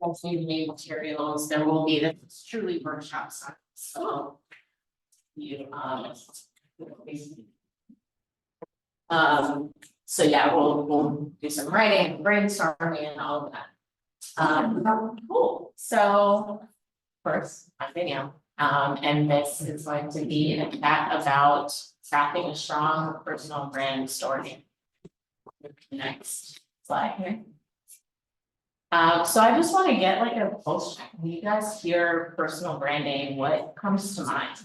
new materials. There will be this truly workshops. So you so yeah, we'll do some writing, brainstorming, and all of that. Cool. So first, I'm Danielle. And this is going to be a chat about crafting a strong personal brand story. Next slide here. So I just want to get like a pulse check. When you guys hear personal branding, what comes to mind?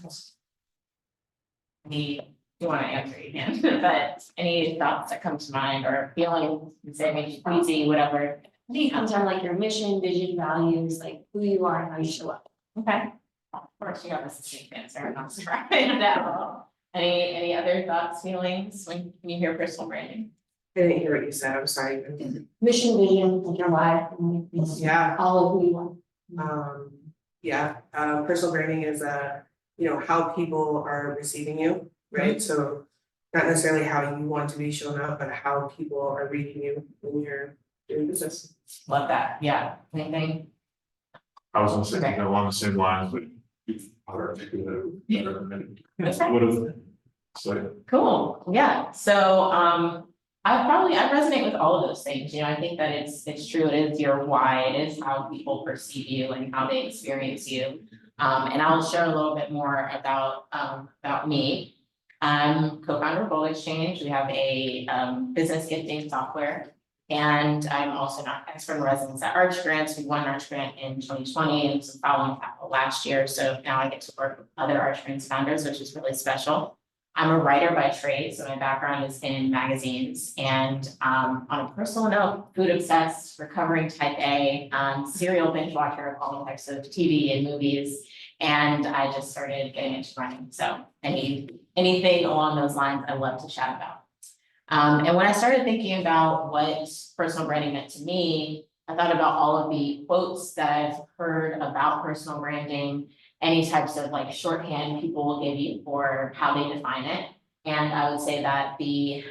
You want to answer, you can, but any thoughts that come to mind or feeling, say maybe queasy, whatever. I think it comes down to like your mission, vision, values, like who you are and how you show up. Okay. Of course, you have a succinct answer. I'm not surprised at all. Any other thoughts, feelings when you hear personal branding? I didn't hear what you said, I'm sorry. Mission, vision, like your life, and Yeah, all of who you are. personal branding is how people are receiving you, right? So not necessarily how you want to be shown up, but how people are reading you when you're doing business. Love that. Yeah. Anything? I was gonna say, Okay. along the same lines, but you've articulated it better than what is it? So, Cool. Yeah. So I resonate with all of those things. You know, I think that it's true. It is your why. It is how people perceive you and how they experience you. And I'll share a little bit more about me. I'm co-founder of Gold Exchange. We have a business gifting software. And I'm also an expert in residence at Arch Grants. We won an Arch Grant in 2020 and some following capital last year. So now I get to work with other Arch Grants founders, which is really special. I'm a writer by trade, so my background is in magazines. And on a personal note, food obsessed, recovering type A, serial binge watcher of all types of TV and movies. And I just started getting into running. So anything along those lines, I love to chat about. And when I started thinking about what personal branding meant to me, I thought about all of the quotes that I've heard about personal branding, any types of like shorthand people will give you for how they define it. And I would say that the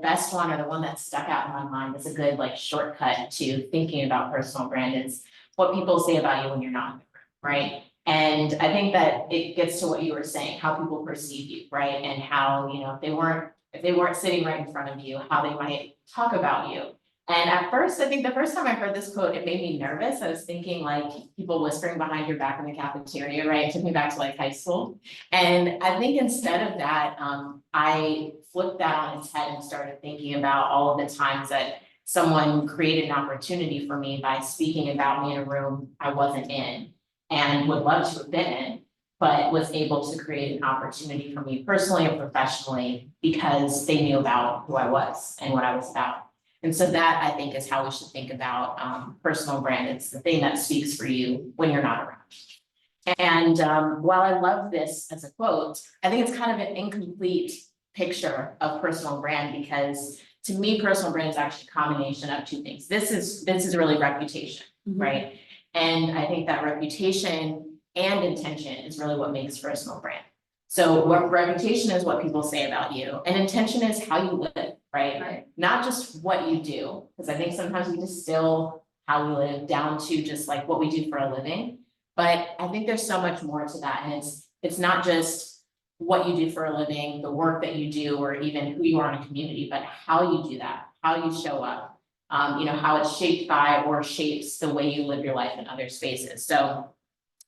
best one, or the one that stuck out in my mind, is a good like shortcut to thinking about personal brand, is what people say about you when you're not in the room, right? And I think that it gets to what you were saying, how people perceive you, right? And how, you know, if they weren't sitting right in front of you, how they might talk about you. And at first, I think the first time I heard this quote, it made me nervous. I was thinking like people whispering behind your back in the cafeteria, right? It took me back to like high school. And I think instead of that, I flipped that on its head and started thinking about all of the times that someone created an opportunity for me by speaking about me in a room I wasn't in and would love to have been in, but was able to create an opportunity for me personally and professionally because they knew about who I was and what I was about. And so that, I think, is how we should think about personal brand. It's the thing that speaks for you when you're not around. And while I love this as a quote, I think it's kind of an incomplete picture of personal brand, because to me, personal brand is actually a combination of two things. This is really reputation, right? And I think that reputation and intention is really what makes personal brand. So what reputation is what people say about you, and intention is how you live, right? Not just what you do, because I think sometimes we distill how we live down to just like what we do for a living. But I think there's so much more to that. And it's not just what you do for a living, the work that you do, or even who you are in a community, but how you do that, how you show up, how it's shaped by or shapes the way you live your life in other spaces. So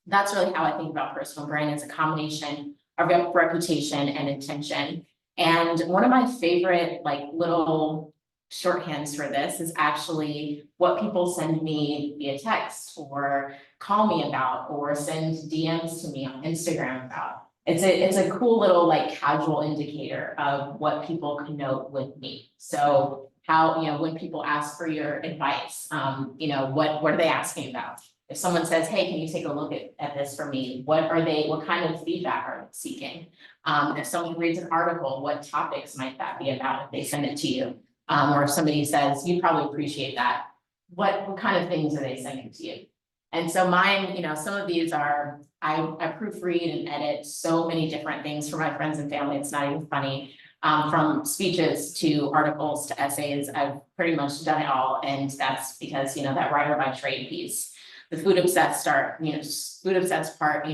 that's really how I think about personal brand. It's a combination of reputation and intention. And one of my favorite like little shorthands for this is actually what people send me via text or call me about or send DMs to me on Instagram about. It's a cool little like casual indicator of what people connote with me. So how, when people ask for your advice, what are they asking about? If someone says, hey, can you take a look at this for me? What kind of feedback are they seeking? If someone reads an article, what topics might that be about if they send it to you? Or if somebody says, you'd probably appreciate that. What kind of things are they sending to you? And so mine, some of these are, I proofread and edit so many different things for my friends and family. It's not even funny. From speeches to articles to essays, I've pretty much done it all. And that's because, that writer by trade piece. the food obsessed start, food obsessed part,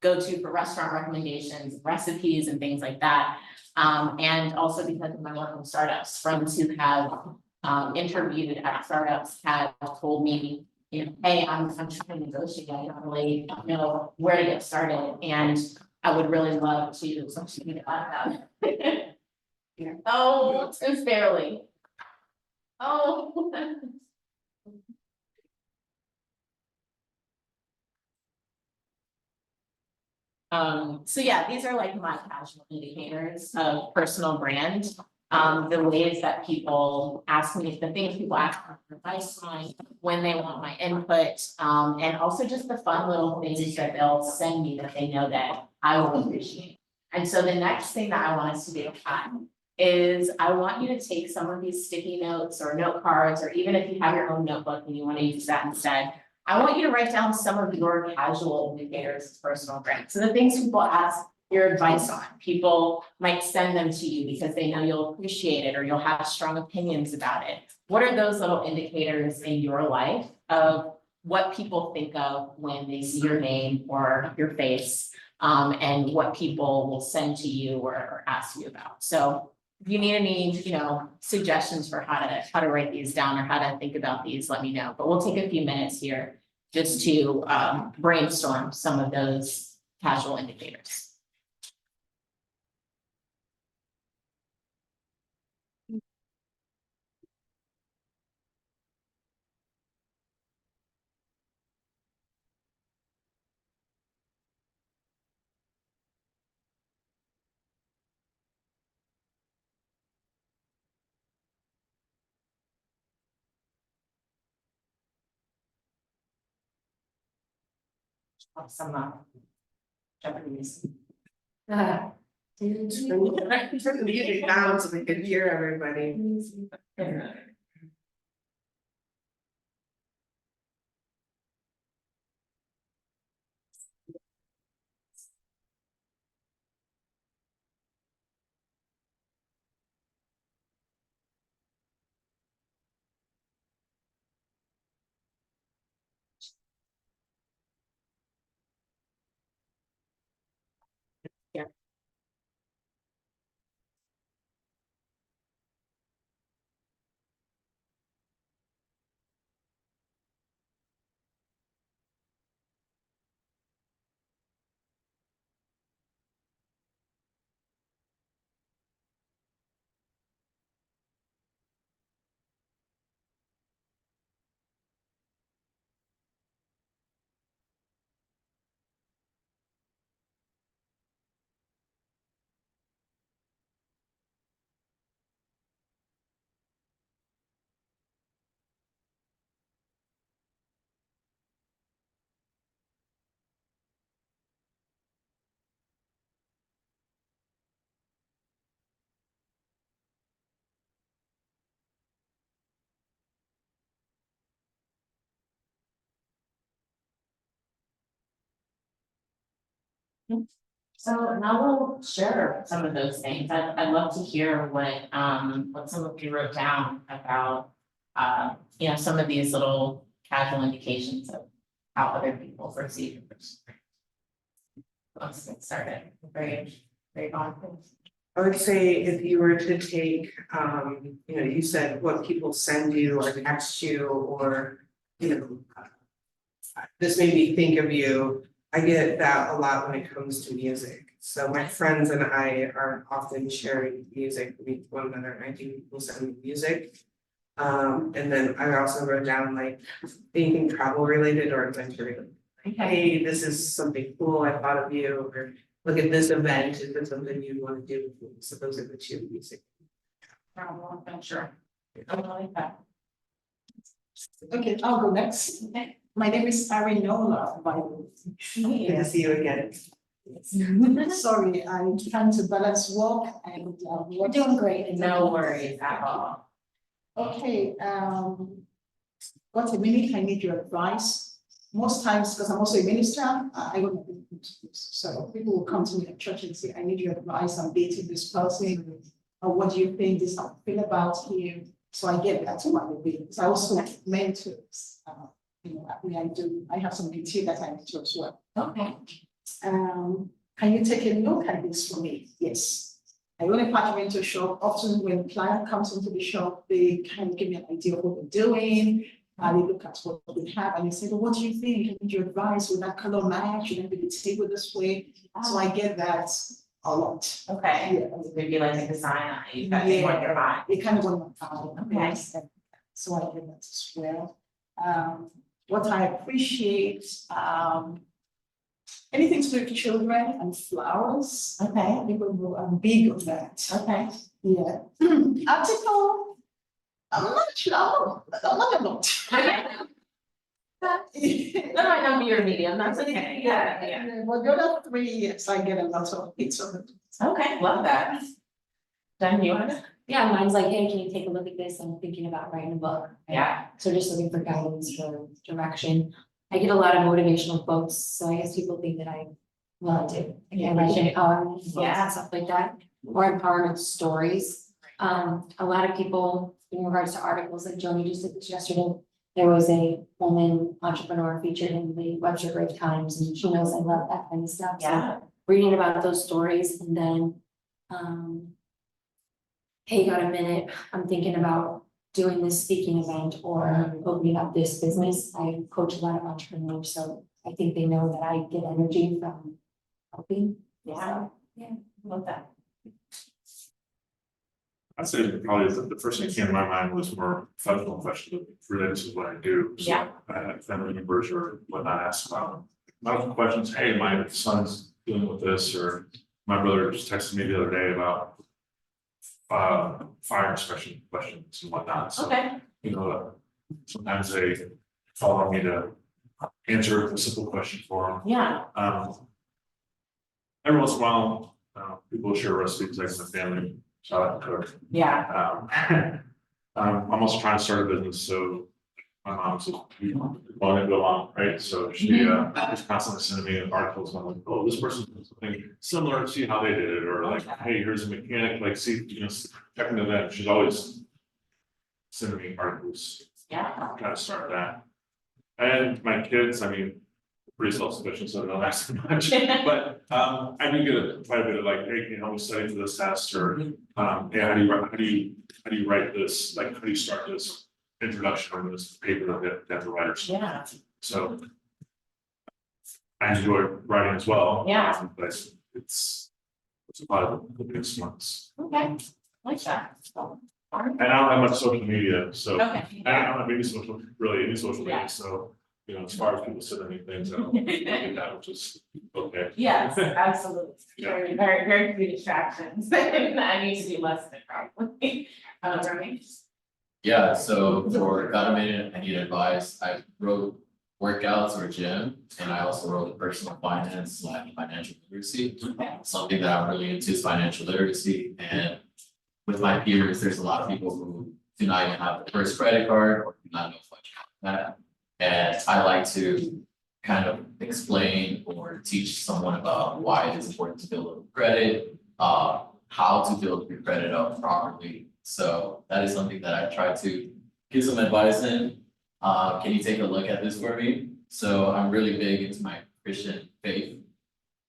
go to for restaurant recommendations, recipes and things like that. And also because of my work in startups, friends who have interviewed at startups have told me, hey, I'm trying to negotiate, I don't really know where to get started, and I would really love to something about that. Yeah. Oh, just barely. Oh. So yeah, these are like my casual indicators of personal brand. The ways that people ask me, the things people ask for advice on, when they want my input, and also just the fun little things that they'll send me that they know that I will appreciate. And so the next thing that I want us to do is I want you to take some of these sticky notes or note cards, or even if you have your own notebook and you want to use that instead. I want you to write down some of your casual indicators of personal brand. So the things people ask your advice on, people might send them to you because they know you'll appreciate it or you'll have strong opinions about it. What are those little indicators in your life of what people think of when they see your name or your face, and what people will send to you or ask you about? So if you need any, suggestions for how to write these down or how to think about these, let me know. But we'll take a few minutes here just to brainstorm some of those casual indicators. Some Japanese. Turn the music down so they can hear everybody. So now we'll share some of those things. I'd love to hear what some of you wrote down about, some of these little casual indications of how other people perceive your person. Let's get started. Very honest. I would say if you were to take, you said what people send you or text you or, this made me think of you. I get that a lot when it comes to music. So my friends and I are often sharing music with one another. I think people send me music. And then I also wrote down like anything travel related or adventure related. Like, hey, this is something cool, I thought of you, or look at this event, is this something you want to do with me? So those are the two music. Travel adventure. I like that. Okay, I'll go next. My name is Arinola, by the way. Good to see you again. Sorry, I'm trying to balance work and You're doing great. No worries at all. Okay, got a minute, I need your advice. Most times, because I'm also a minister, I don't know. So people will come to me at church and say, I need your advice, I'm dating this person. Or what do you think, this how I feel about him? So I get that to my baby. I also mentors I have some detail that I need to as well. Okay. Can you take a look at this for me? Yes. I only patch them into a shop. Often when client comes into the shop, they kind of give me an idea of what they're doing. They look at what they have and they say, well, what do you think? I need your advice with that color match. Should I be the table this way? So I get that a lot. Okay. Yeah. Maybe like a design that they want your mind. It kind of went on my Okay. mind. So I get that as well. What I appreciate, anything to do with children and flowers. Okay. People who are big on that. Okay. Yeah. Article, I'm not sure, I'm not a lot. That might not be your medium, that's okay, yeah. But the other 3 years, I get a lot of hits on it. Okay, love that. Jen, you wanna? Yeah, mine's like, hey, can you take a look at this? I'm thinking about writing a book. Yeah. So just looking for guidance for direction. I get a lot of motivational quotes, so I guess people think that I do. Yeah, I write appreciate it. empowerment quotes Yeah. and stuff like that, or empowerment stories. A lot of people, in regards to articles, like Joni just did this yesterday, there was a woman entrepreneur featured in the Webster Grove Times, and she knows I love that kind of stuff. So Yeah. reading about those stories, and then, hey, got a minute, I'm thinking about doing this speaking event or opening up this business. I coach a lot of entrepreneurs, so I think they know that I get energy from helping. Yeah. Yeah. Love that. I'd say probably the first thing that came to my mind was more professional question related to what I do. So Yeah. I had family members or whatnot ask about medical questions, hey, my son's dealing with this, or my brother just texted me the other day about fire inspection questions and whatnot, so, Okay. you know, sometimes they follow me to answer a simple question for them. Yeah. Every once in a while, people share recipes like my family, so I like to cook. Yeah. I'm also trying to start a business, so my mom said, we want to go on, right? So she is constantly sending me articles, and I'm like, oh, this person did something similar, see how they did it, or like, hey, here's a mechanic, like, see, you know, checking to them. She's always sending me articles. Yeah. I'm trying to start that. And my kids, I mean, pretty self-sufficient, so I don't ask them much, but I do get quite a bit of like, hey, can you help me study for this test, or hey, how do you write this, like, how do you start this introduction on this paper that the writers. Yeah. So I enjoy writing as well. Yeah. But it's a lot of the biggest ones. Okay. Like that. And I don't have much social media, so Okay. I don't have any social Yeah. media, so, you know, as far as people sending me things, I don't look at that, which is okay. Yes, absolutely. Yeah. Very few distractions. I need to do less of it probably. Right? Yeah, so for got a minute, I need advice. I wrote workouts or gym, and I also wrote personal finance / financial literacy. Okay. Something that I'm really into is financial literacy, and with my peers, there's a lot of people who do not even have the first credit card or do not know much about that. And I like to kind of explain or teach someone about why it is important to build up credit, how to build your credit up properly. So that is something that I try to give some advice in. Can you take a look at this for me? So I'm really big into my Christian faith.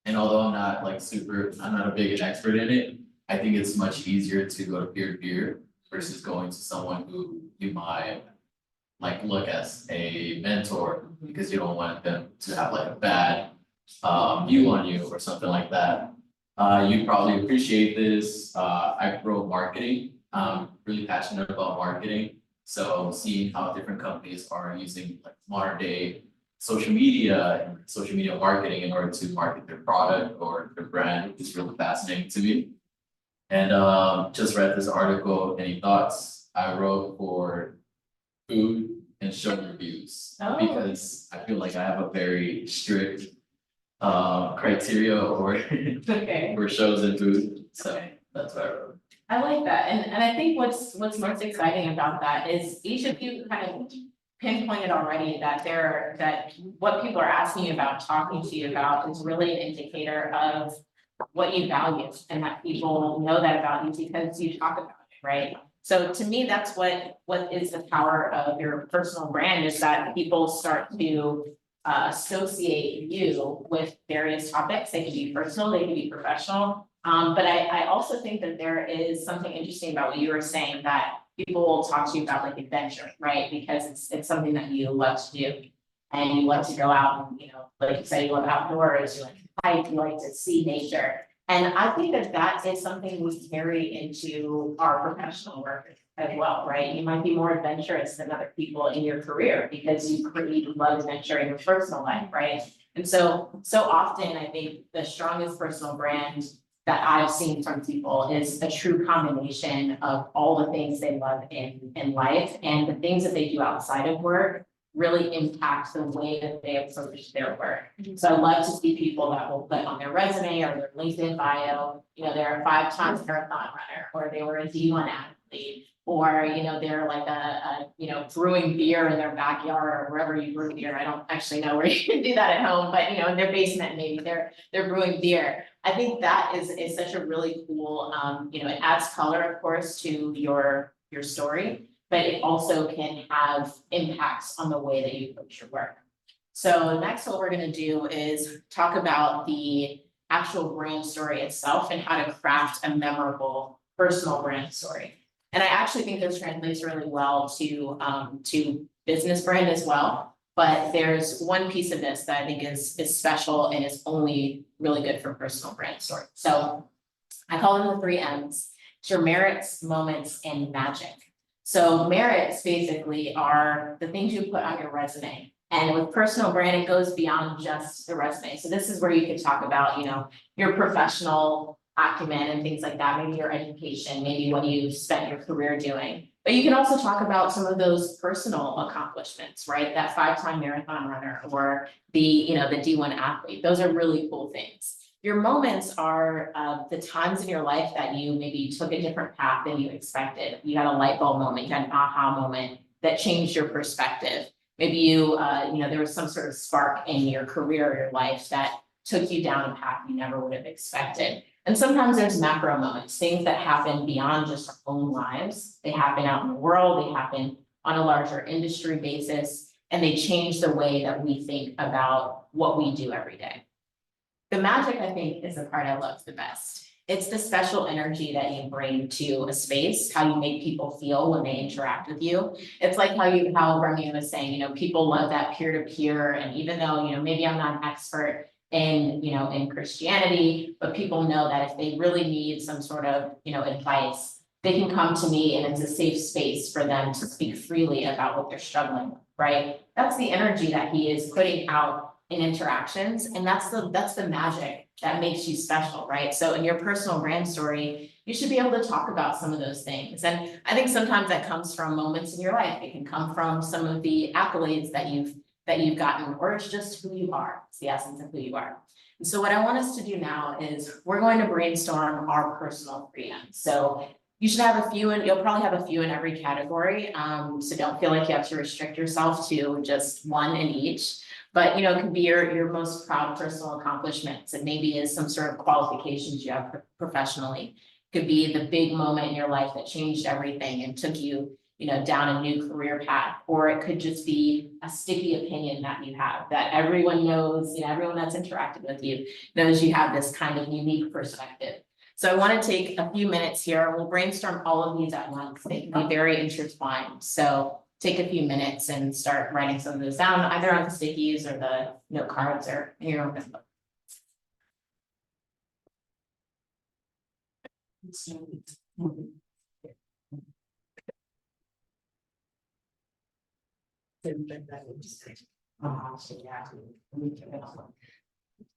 And although I'm not a big expert in it, I think it's much easier to go to peer to peer versus going to someone who you might like look as a mentor, because you don't want them to have like a bad view on you or something like that. You probably appreciate this. I wrote marketing. I'm really passionate about marketing. So seeing how different companies are using like modern day social media and social media marketing in order to market their product or their brand is really fascinating to me. And just read this article. Any thoughts? I wrote for food and show reviews because I feel like I have a very strict criteria or Okay. for shows and food. So that's what I wrote. I like that, and I think what's most exciting about that is each of you kind of pinpointed already that what people are asking you about, talking to you about is really an indicator of what you value and that people know that about you because you talk about it, right? So to me, that's what is the power of your personal brand, is that people start to associate you with various topics. They can be personal, they can be professional. But I also think that there is something interesting about what you were saying, that people will talk to you about like adventure, right? Because it's something that you love to do. And you love to go out and, like you said, you love outdoors, you like to hike, you like to see nature. And I think that that is something we carry into our professional work as well, right? You might be more adventurous than other people in your career because you love adventure in your personal life, right? And so often I think the strongest personal brand that I've seen from people is a true combination of all the things they love in life, and the things that they do outside of work really impact the way that they approach their work. So I love to see people that will put on their resume or their LinkedIn bio, they're a 5-time marathon runner, or they were a D1 athlete, or, they're like brewing beer in their backyard or wherever you brew beer. I don't actually know where you can do that at home, but in their basement, maybe they're brewing beer. I think that is such a really cool, it adds color, of course, to your story, but it also can have impacts on the way that you approach your work. So next, what we're gonna do is talk about the actual brand story itself and how to craft a memorable personal brand story. And I actually think this translates really well to business brand as well. But there's one piece of this that I think is special and is only really good for personal brand story. So I call them the 3 M's. It's your merits, moments, and magic. So merits basically are the things you put on your resume. And with personal brand, it goes beyond just the resume. So this is where you could talk about, your professional acumen and things like that, maybe your education, maybe what you spent your career doing. But you can also talk about some of those personal accomplishments, right? That 5-time marathon runner, or the D1 athlete. Those are really cool things. Your moments are the times in your life that you maybe took a different path than you expected. You had a light bulb moment, you had an aha moment that changed your perspective. Maybe there was some sort of spark in your career or your life that took you down a path you never would have expected. And sometimes there's macro moments, things that happen beyond just our own lives. They happen out in the world, they happen on a larger industry basis, and they change the way that we think about what we do every day. The magic, I think, is the part I love the best. It's the special energy that you bring to a space, how you make people feel when they interact with you. It's like how Remy was saying, people love that peer-to-peer, and even though, maybe I'm not an expert in Christianity, but people know that if they really need some sort of, advice, they can come to me, and it's a safe space for them to speak freely about what they're struggling with, right? That's the energy that he is putting out in interactions, and that's the magic that makes you special, right? So in your personal brand story, you should be able to talk about some of those things. And I think sometimes that comes from moments in your life. It can come from some of the accolades that you've gotten, or it's just who you are. It's the essence of who you are. And so what I want us to do now is we're going to brainstorm our personal 3 M's. So you should have a few, and you'll probably have a few in every category. So don't feel like you have to restrict yourself to just one in each. But it could be your most proud personal accomplishments. It maybe is some sort of qualifications you have professionally. It could be the big moment in your life that changed everything and took you, down a new career path. Or it could just be a sticky opinion that you have that everyone knows, everyone that's interacted with you knows you have this kind of unique perspective. So I want to take a few minutes here. We'll brainstorm all of these at once. They can be very intertwined. So take a few minutes and start writing some of those down, either on the stickies or the note cards or in your own notebook.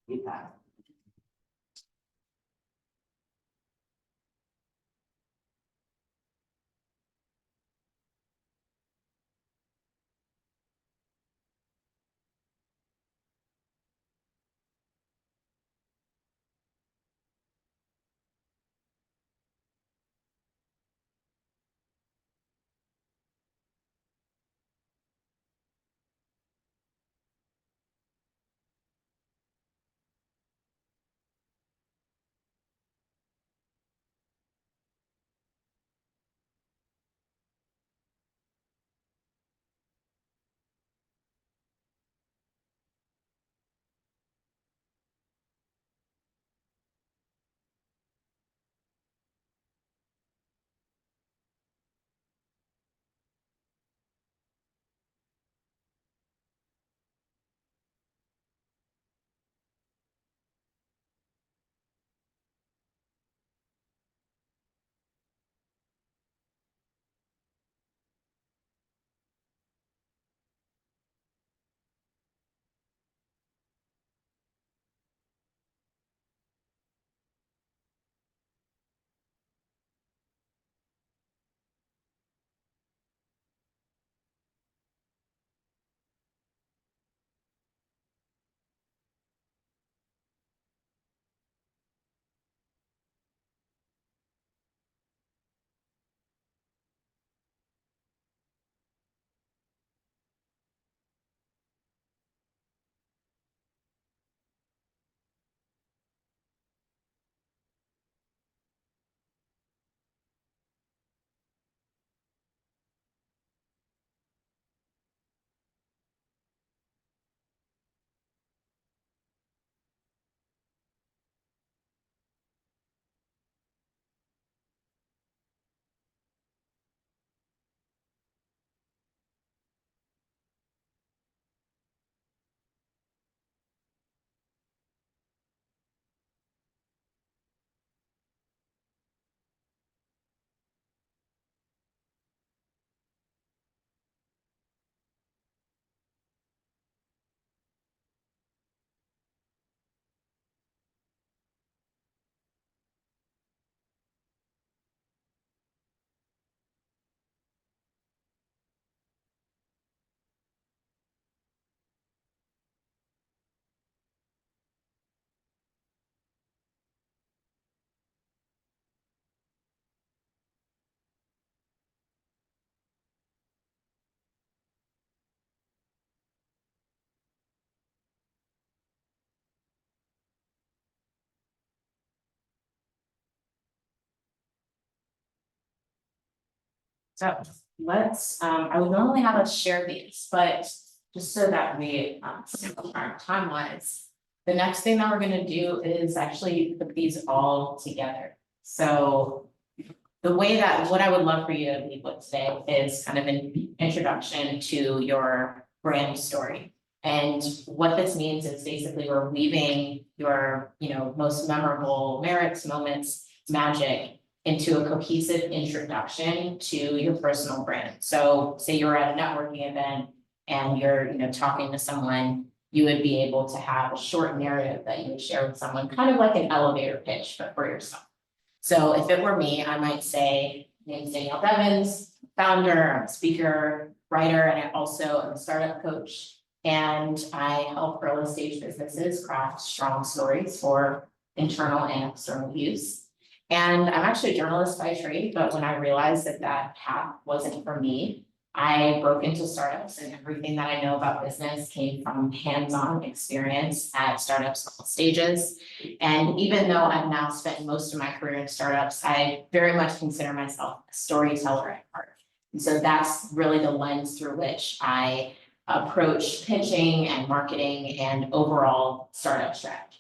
Yeah. So let's, I would normally have us share these, but just so that we simplify our timelines. The next thing that we're gonna do is actually put these all together. So the way that, what I would love for you to leave with today is kind of an introduction to your brand story. And what this means is basically we're weaving your, most memorable merits, moments, magic into a cohesive introduction to your personal brand. So say you're at a networking event and you're, talking to someone, you would be able to have a short narrative that you would share with someone, kind of like an elevator pitch, but for yourself. So if it were me, I might say, name's Danielle Devins, founder, I'm a speaker, writer, and I also am a startup coach. And I help early stage businesses craft strong stories for internal and external use. And I'm actually a journalist by trade, but when I realized that that path wasn't for me, I broke into startups, and everything that I know about business came from hands-on experience at startups all stages. And even though I've now spent most of my career in startups, I very much consider myself a storyteller at heart. And so that's really the lens through which I approach pitching and marketing and overall startup strategy.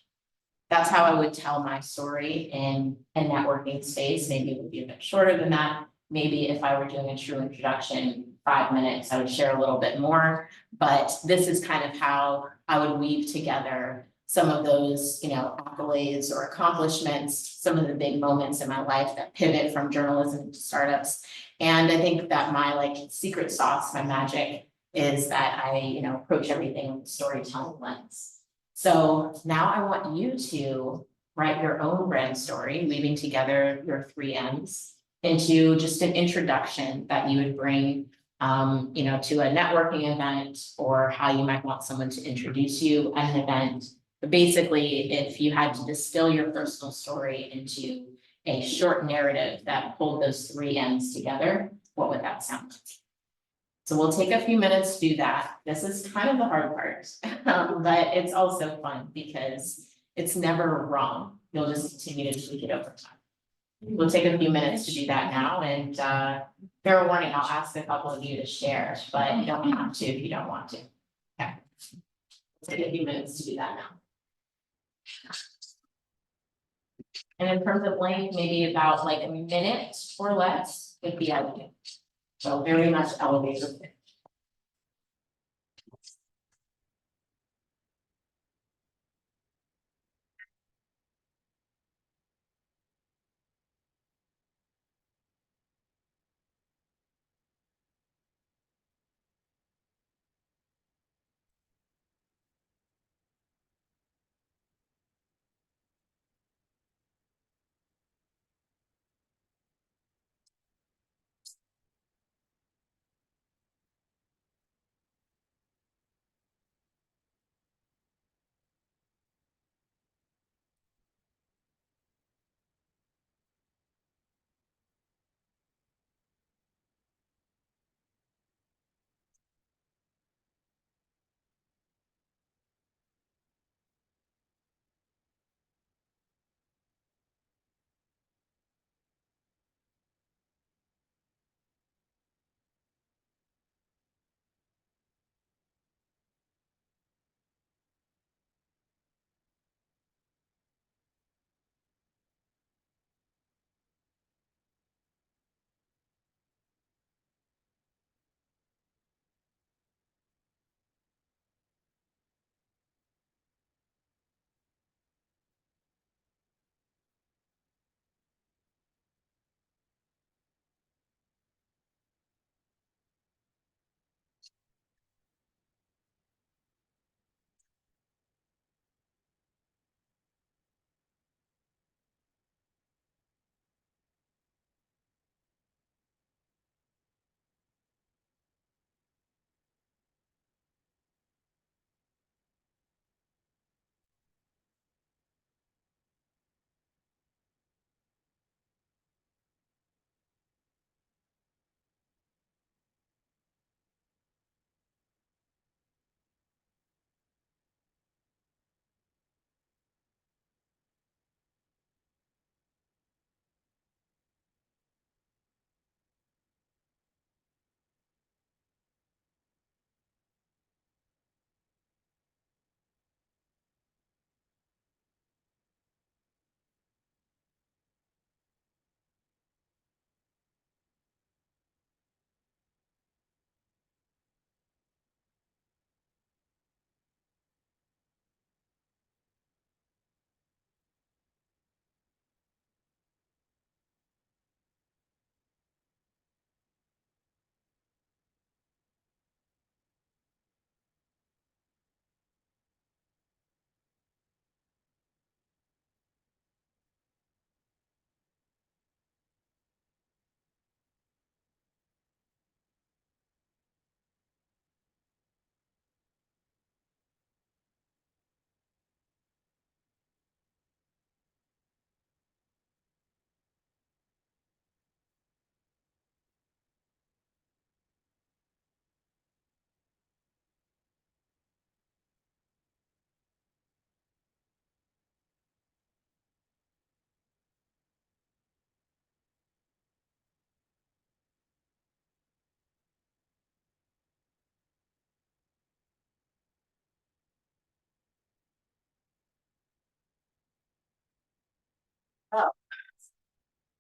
That's how I would tell my story in a networking space. Maybe it would be a bit shorter than that. Maybe if I were doing a true introduction, 5 minutes, I would share a little bit more. But this is kind of how I would weave together some of those, accolades or accomplishments, some of the big moments in my life that pivot from journalism to startups. And I think that my secret sauce, my magic is that I, approach everything with a storytelling lens. So now I want you to write your own brand story, weaving together your 3 M's into just an introduction that you would bring, to a networking event, or how you might want someone to introduce you at an event. But basically, if you had to distill your personal story into a short narrative that pulled those 3 M's together, what would that sound like? So we'll take a few minutes to do that. This is kind of the hard part, but it's also fun because it's never wrong. You'll just continue to tweak it over time. We'll take a few minutes to do that now, and fair warning, I'll ask a couple of you to share, but you don't have to if you don't want to. Okay. Take a few minutes to do that now. And in terms of length, maybe about like a minute or less would be ideal. So very much elevator pitch.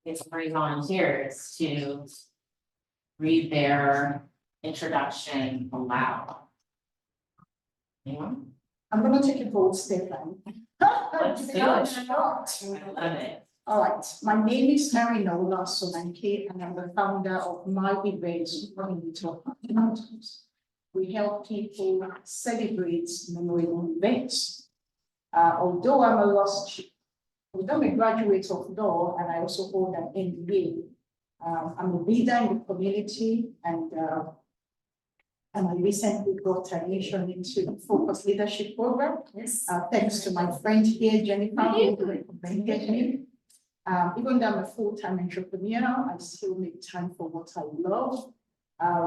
get somebody volunteers to read their introduction aloud. Anyone? I'm gonna take a bold step then. Let's do it. All I love it. right, my name is Mary Nola Solanke, and I'm the founder of My Events Running into Apartments. We help people celebrate memorable events. Although I'm a graduate of law and I also hold an MBA, I'm a leader in the community and I recently got admission into the Focus Leadership Program. Yes. Thanks to my friend here, Jennifer, who recommended me. Even though I'm a full-time entrepreneur, I still make time for what I love,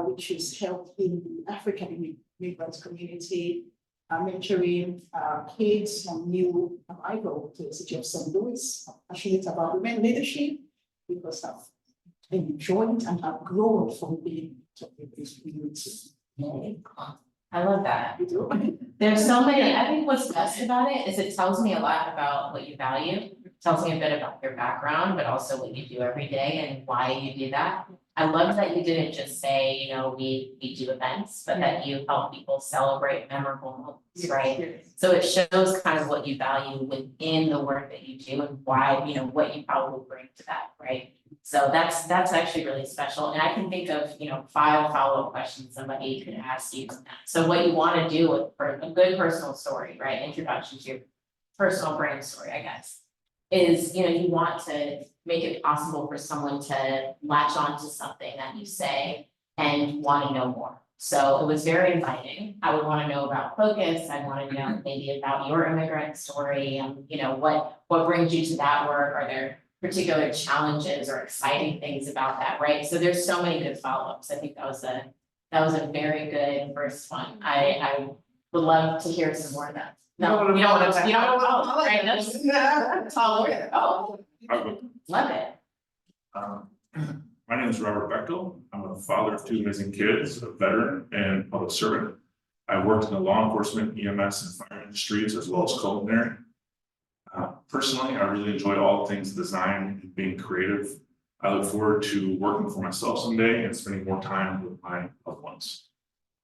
which is helping the African immigrant community, mentoring kids and new arrival to the city of St. Louis. I'm passionate about women leadership because I've enjoyed and have grown from being to this community. I love that. You do? There's so many, I think what's best about it is it tells me a lot about what you value. Tells me a bit about your background, but also what you do every day and why you do that. I love that you didn't just say, you know, we do events, but that you help people celebrate memorable moments, right? Yes. So it shows kind of what you value within the work that you do and why, you know, what you probably bring to that, right? So that's actually really special. And I can think of, you know, 5 follow-up questions somebody could ask you on that. So what you want to do with a good personal story, right? Introduction to your personal brand story, I guess, is, you know, you want to make it possible for someone to latch on to something that you say and want to know more. So it was very inviting. I would want to know about Focus. I want to know maybe about your immigrant story and, you know, what brings you to that work. Are there particular challenges or exciting things about that, right? So there's so many good follow-ups. I think that was a very good first one. I would love to hear some more of that. No, you don't want to, right? That's all. Oh, love it. My name is Robert Bechtel. I'm a father of 2 amazing kids, a veteran and public servant. I worked in the law enforcement, EMS, and fire industries as well as culinary. Personally, I really enjoy all things design and being creative. I look forward to working for myself someday and spending more time with my loved ones.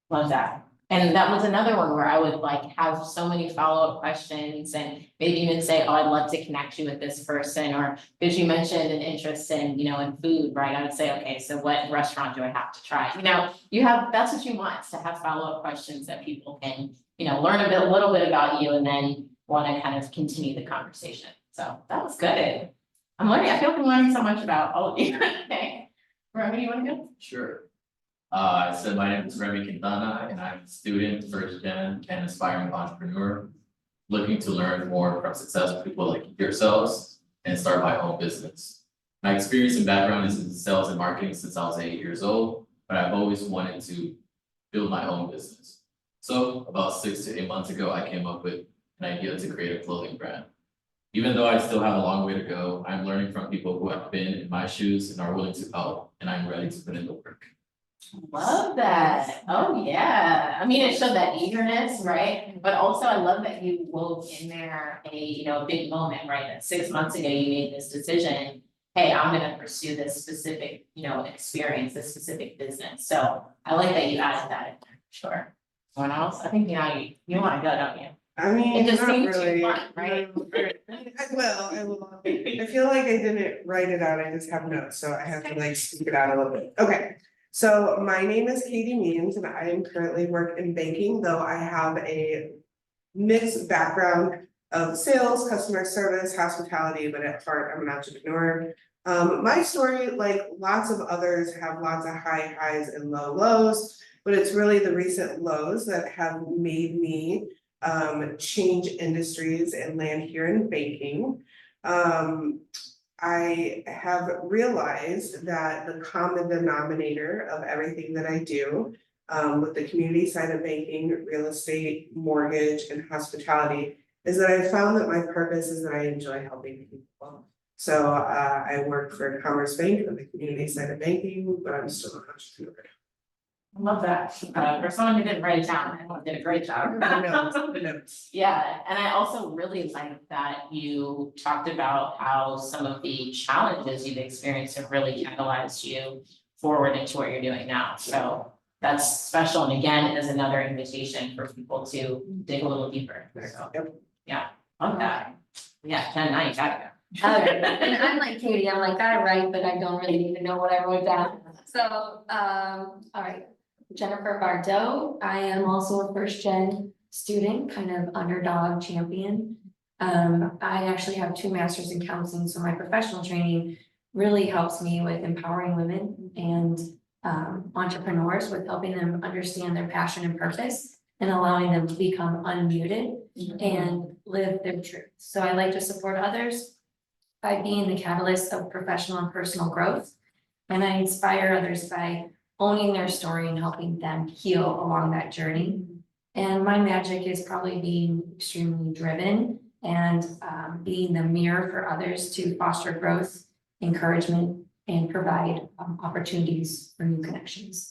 Love that. And that was another one where I would like have so many follow-up questions and maybe even say, oh, I'd love to connect you with this person, or because you mentioned an interest in, you know, in food, right? I would say, okay, so what restaurant do I have to try? You know, that's what you want, is to have follow-up questions that people can, you know, learn a little bit about you and then want to kind of continue the conversation. So that was good. I feel like I'm learning so much about all of you. Okay. Remy, you want to go? Sure. So my name is Remy Quintana and I'm a student, first gen and aspiring entrepreneur. Looking to learn more from successful people like yourselves and start my own business. My experience and background is in sales and marketing since I was 8 years old, but I've always wanted to build my own business. So about 6 to 8 months ago, I came up with an idea to create a clothing brand. Even though I still have a long way to go, I'm learning from people who have been in my shoes and are willing to help, and I'm ready to put in the work. Love that. Oh, yeah. I mean, it showed that eagerness, right? But also I love that you wove in there a big moment, right? That 6 months ago you made this decision. Hey, I'm gonna pursue this specific, experience, this specific business. So I like that you added that in there. Sure. Someone else? I think you wanna go, don't you? I mean, It just not seemed too really. fun, right? I will. I feel like I didn't write it out, I just have notes, so I have to like speak it out a little bit. Okay. So my name is Katie Means and I am currently work in banking, though I have a mixed background of sales, customer service, hospitality, but at heart, I'm an entrepreneur. My story, like lots of others, have lots of high highs and low lows, but it's really the recent lows that have made me change industries and land here in banking. I have realized that the common denominator of everything that I do, with the community side of banking, real estate, mortgage, and hospitality, is that I found that my purpose is that I enjoy helping people. So I work for Commerce Bank on the community side of banking, but I'm still an entrepreneur. I love that. For someone who didn't write it down, I did a great job. The notes. Yeah, and I also really like that you talked about how some of the challenges you've experienced have really catalyzed you forward into what you're doing now. So that's special, and again, is another invitation for people to dig a little deeper. So, Yep. yeah, love that. Yeah, Jen, now you gotta go. Okay, and I'm like Katie, I'm like, I write, but I don't really even know what I wrote down. So, all right, Jennifer Bardot, I am also a first gen student, kind of underdog champion. I actually have 2 masters in counseling, so my professional training really helps me with empowering women and entrepreneurs with helping them understand their passion and purpose and allowing them to become unmuted and live their truth. So I like to support others by being the catalyst of professional and personal growth. And I inspire others by owning their story and helping them heal along that journey. And my magic is probably being extremely driven and being the mirror for others to foster growth, encouragement, and provide opportunities for new connections.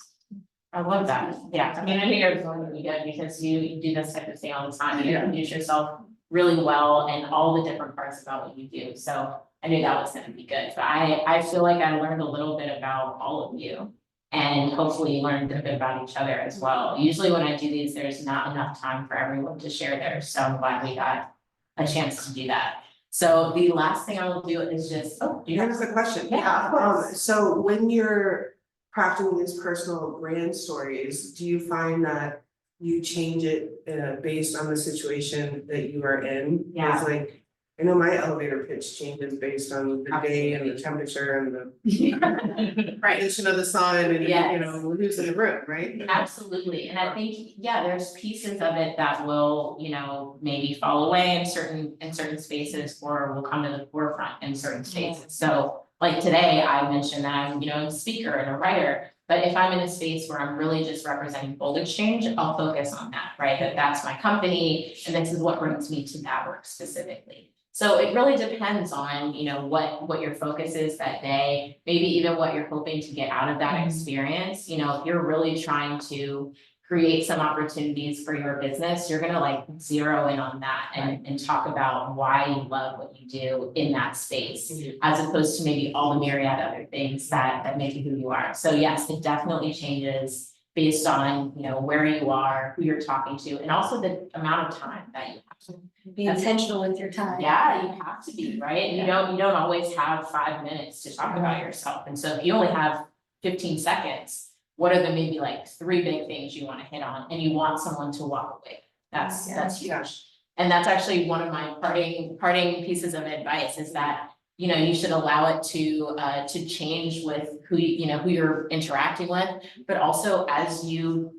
I love that. Yeah, I mean, I think you're going to be good because you do this type of thing all the time. You Yeah. introduce yourself really well and all the different parts about what you do. So I knew that was gonna be good. But I feel like I learned a little bit about all of you. And hopefully you learned a bit about each other as well. Usually when I do these, there's not enough time for everyone to share theirs. So I'm glad we got a chance to do that. So the last thing I will do is just, do you have Here's a question. Yeah, of course. So when you're crafting these personal brand stories, do you find that you change it based on the situation that you are in? Yeah. 'Cause like, I know my elevator pitch changes based on the day and the temperature and the Right. position of the sun and, you Yes. know, who's in the room, right? Absolutely, and I think, yeah, there's pieces of it that will, maybe fall away in certain spaces or will come to the forefront in certain spaces. So like today, I mentioned that I'm, a speaker and a writer, but if I'm in a space where I'm really just representing Bold Exchange, I'll focus on that, right? That's my company and this is what brings me to that work specifically. So it really depends on, what your focus is that day, maybe even what you're hoping to get out of that experience. If you're really trying to create some opportunities for your business, you're gonna like zero in on that and talk about why you love what you do in that space, as opposed to maybe all the myriad other things that make you who you are. So yes, it definitely changes based on, where you are, who you're talking to, and also the amount of time that you have. Be intentional with your time. Yeah, you have to be, right? You don't always have 5 minutes to talk about yourself. And so if you only have 15 seconds, what are the maybe like 3 big things you want to hit on and you want someone to walk away? That's huge. And that's actually one of my parting pieces of advice is that, you should allow it to change with who you're interacting with, but also as you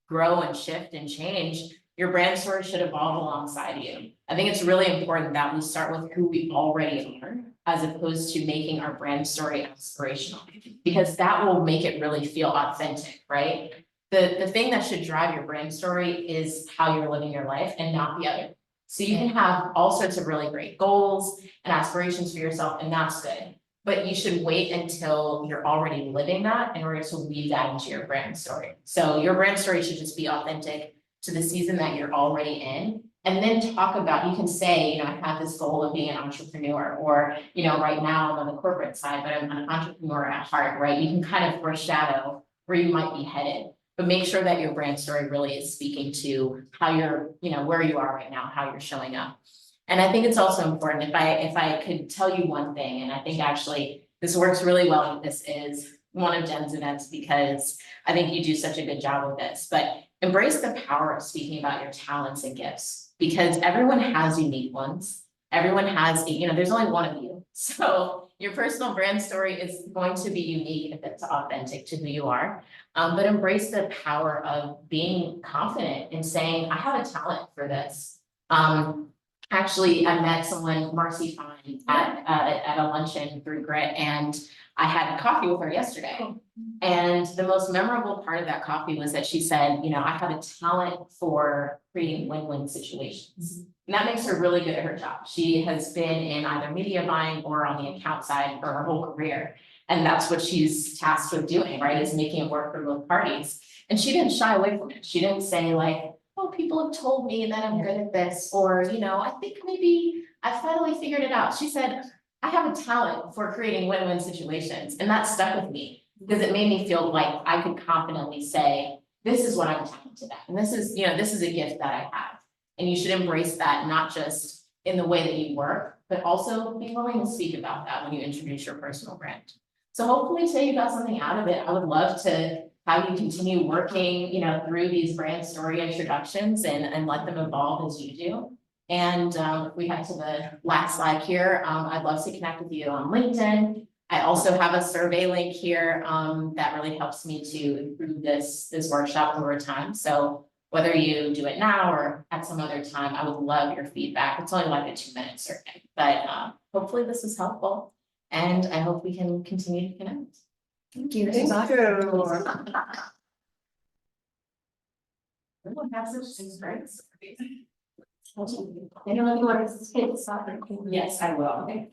grow and shift and change, your brand story should evolve alongside you. I think it's really important that we start with who we already are, as opposed to making our brand story aspirational, because that will make it really feel authentic, right? The thing that should drive your brand story is how you're living your life and not the other. So you can have all sorts of really great goals and aspirations for yourself, and that's good. But you should wait until you're already living that in order to weave that into your brand story. So your brand story should just be authentic to the season that you're already in. And then talk about, you can say, I have this goal of being an entrepreneur, or, right now I'm on the corporate side, but I'm an entrepreneur at heart, right? You can kind of foreshadow where you might be headed, but make sure that your brand story really is speaking to how you're, where you are right now, how you're showing up. And I think it's also important, if I could tell you one thing, and I think actually this works really well, this is one of Jen's events, because I think you do such a good job with this, but embrace the power of speaking about your talents and gifts, because everyone has unique ones. Everyone has, there's only one of you. So your personal brand story is going to be unique if it's authentic to who you are. But embrace the power of being confident in saying, I have a talent for this. Actually, I met someone, Marcy Fine, at a luncheon through G.R.I.T, and I had coffee with her yesterday. And the most memorable part of that coffee was that she said, I have a talent for creating win-win situations. And that makes her really good at her job. She has been in either media buying or on the account side for her whole career. And that's what she's tasked with doing, right, is making it work for both parties. And she didn't shy away from it. She didn't say like, oh, people have told me that I'm good at this, or, you know, I think maybe I finally figured it out. She said, I have a talent for creating win-win situations, and that stuck with me because it made me feel like I could confidently say, this is what I'm talented at, and this is, you know, this is a gift that I have. And you should embrace that, not just in the way that you work, but also be willing to speak about that when you introduce your personal brand. So hopefully today you got something out of it. I would love to have you continue working, you know, through these brand story introductions and let them evolve as you do. And if we head to the last slide here, I'd love to connect with you on LinkedIn. I also have a survey link here that really helps me to improve this workshop over time. So whether you do it now or at some other time, I would love your feedback. It's only like a 2-minute survey, but hopefully this is helpful. And I hope we can continue to connect. Thank you. Thank you. Everyone has those great. You know, you want to say the soccer. Yes, I will. Okay.